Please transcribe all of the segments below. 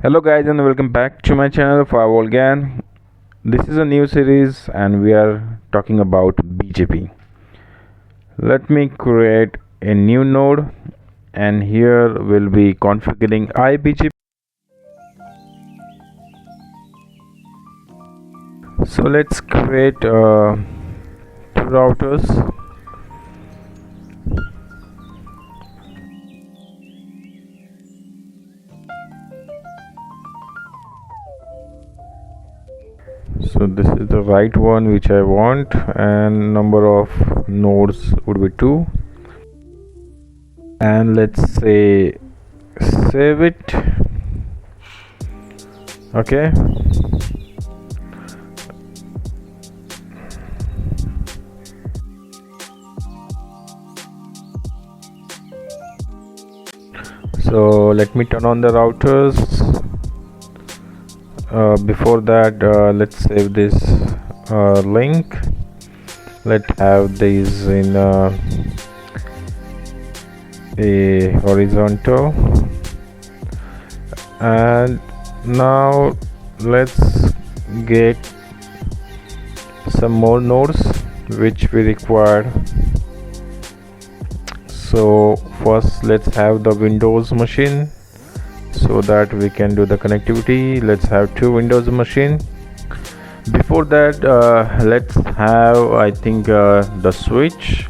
Hello guys and welcome back to my channel Firewall Gan. This is a new series and we are talking about BGP. Let me create a new node and here we'll be configuring iBGP. So let's create two routers. So this is the right one which I want, and number of nodes would be 2, and let's say save it. Okay, so let me turn on the routers. Before that, let's save this link. Let's have these in a horizontal, and now let's get some more nodes which we require. So first let's have the Windows machine so that we can do the connectivity. Let's have two Windows machine. Before that, let's have the switch,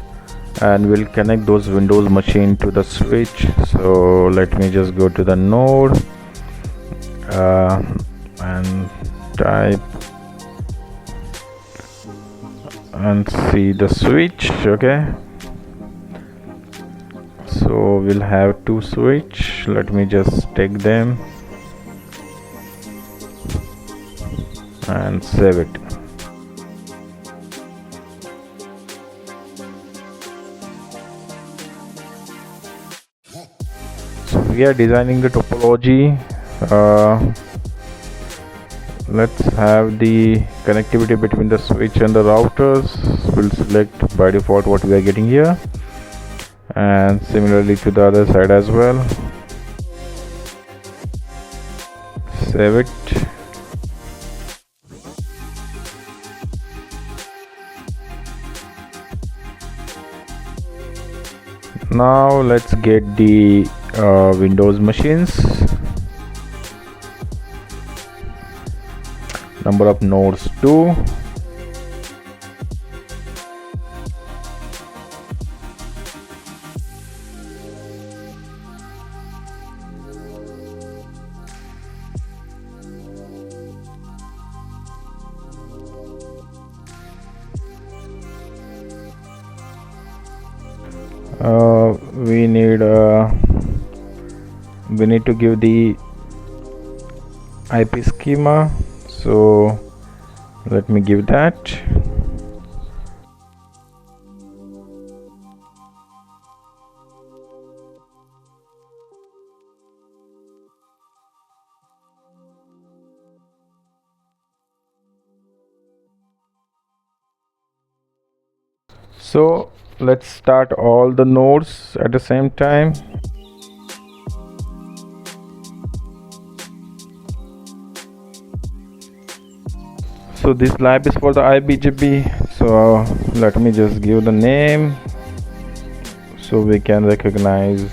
and we'll connect those Windows machine to the switch. So let me just go to the node and type and see the switch. Okay, so we'll have two switch. Let me just take them and save it. So we are designing the topology. Let's have the connectivity between the switch and the routers. We'll select by default what we are getting here, and similarly to the other side as well. Save it. Now let's get the Windows machines. Number of nodes 2. We need to give the IP schema, so let me give that. So let's start all the nodes at the same time. So this lab is for the iBGP, so let me just give the name so we can recognize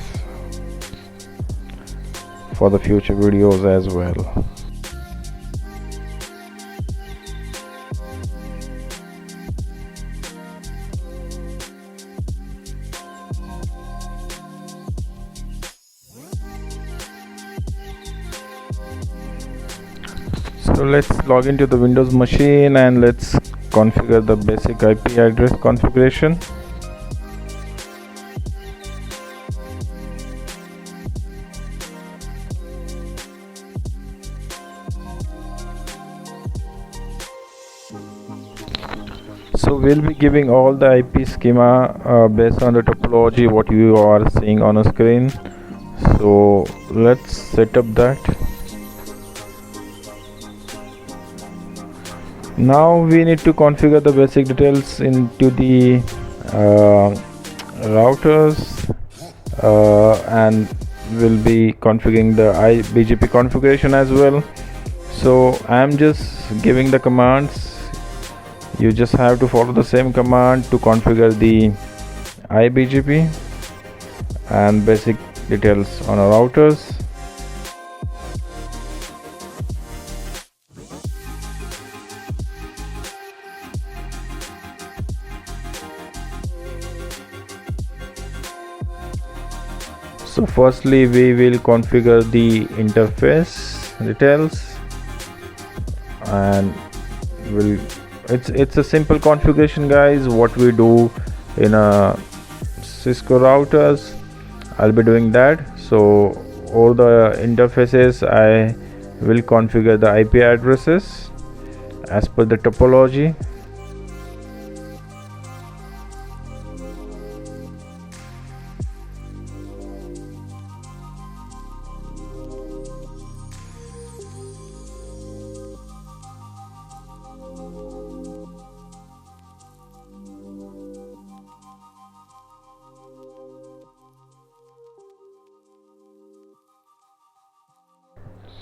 for the future videos as well. So let's log into the Windows machine and let's configure the basic IP address configuration. So we'll be giving all the IP schema based on the topology what you are seeing on a screen. So let's set up that. Now we need to configure the basic details into the routers, and will be configuring the iBGP configuration as well. So I'm just giving the commands. You just have to follow the same command to configure the iBGP and basic details on our routers. So firstly we will configure the interface details, and it's a simple configuration, guys. What we do in a Cisco routers, I'll be doing that. So all the interfaces I will configure the IP addresses as per the topology.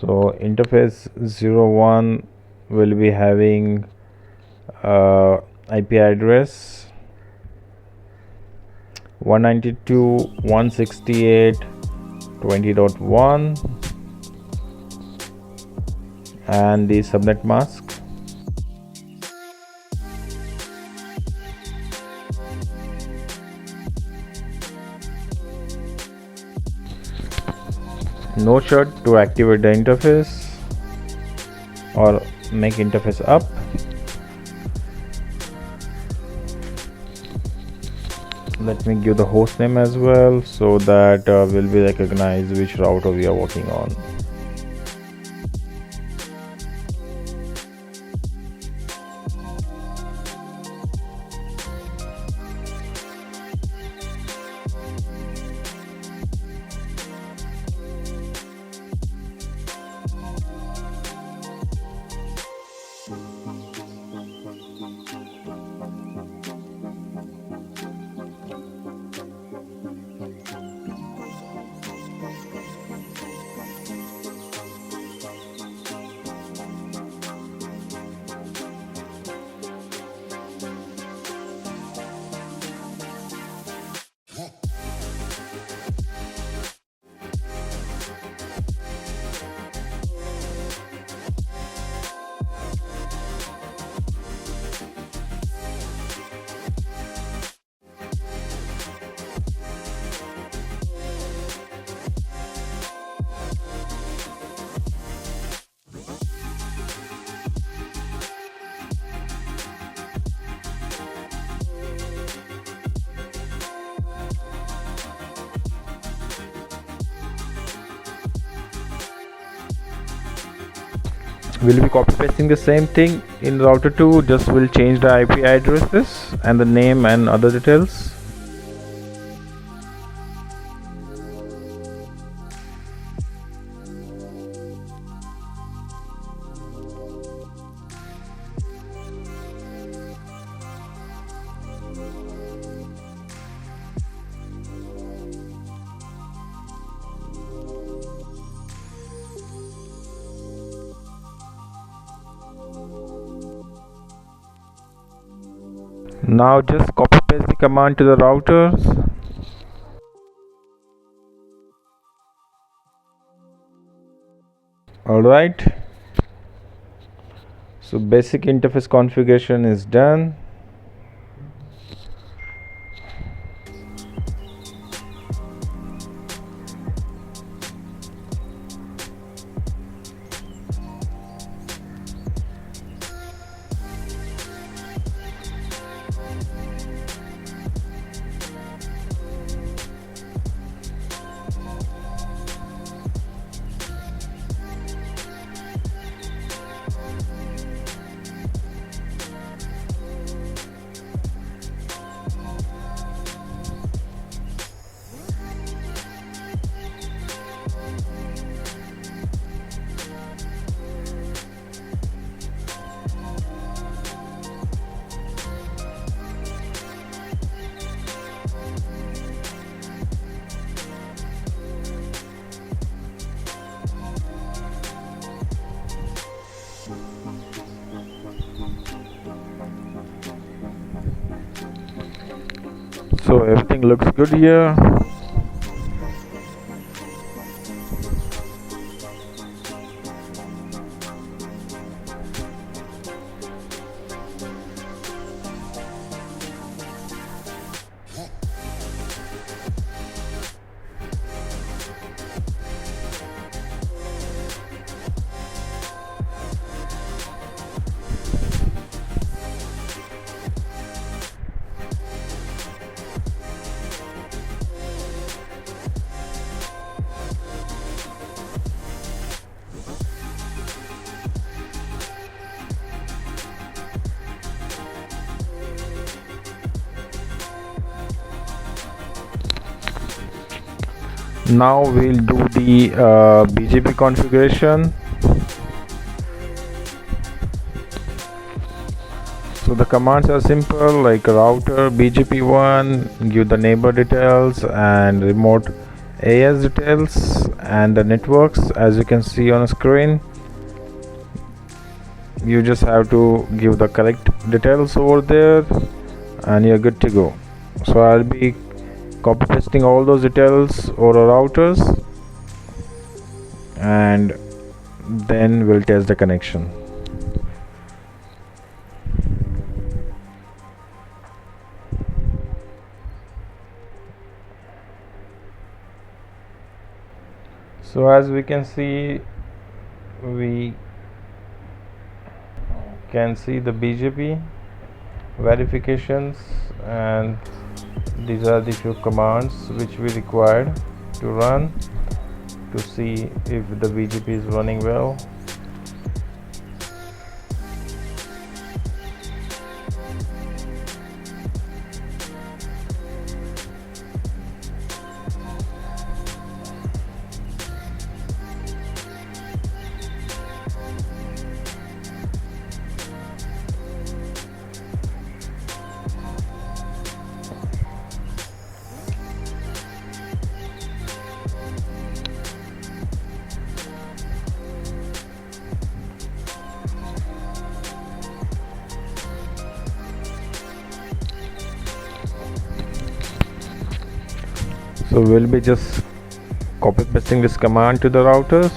So interface 01 will be having IP address 192.168.20.1 and the subnet mask. No shut to activate the interface or make interface up. Let me give the host name as well, so that will be recognized which router we are working on. We'll be copy pasting the same thing in router 2, just will change the IP addresses and the name and other details. Now just copy paste the command to the routers. Alright, so basic interface configuration is done. So everything looks good here. Now we'll do the BGP configuration. So the commands are simple, like router BGP1, give the neighbor details and remote AS details and the networks as you can see on the screen. You just have to give the correct details over there and you're good to go. So I'll be copy pasting all those details over routers and then we'll test the connection. So as we can see, we can see the BGP verifications, and these are the few commands which we required to run to see if the BGP is running well. So we'll be just copy pasting this command to the routers.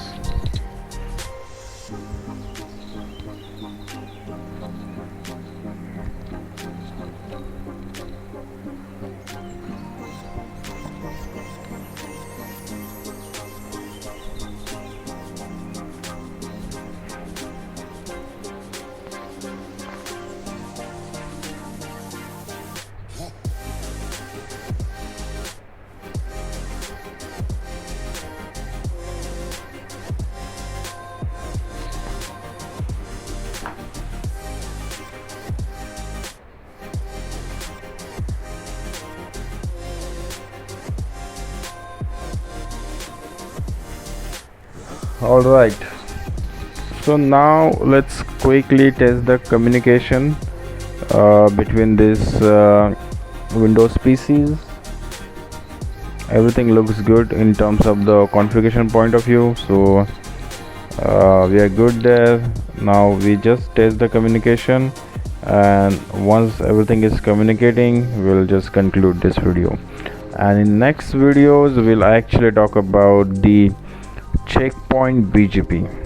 Alright, so now let's quickly test the communication between these Windows PCs. Everything looks good in terms of the configuration point of view, so we are good there. Now we just test the communication, and once everything is communicating, we'll just conclude this video. And in next videos we'll actually talk about the checkpoint BGP.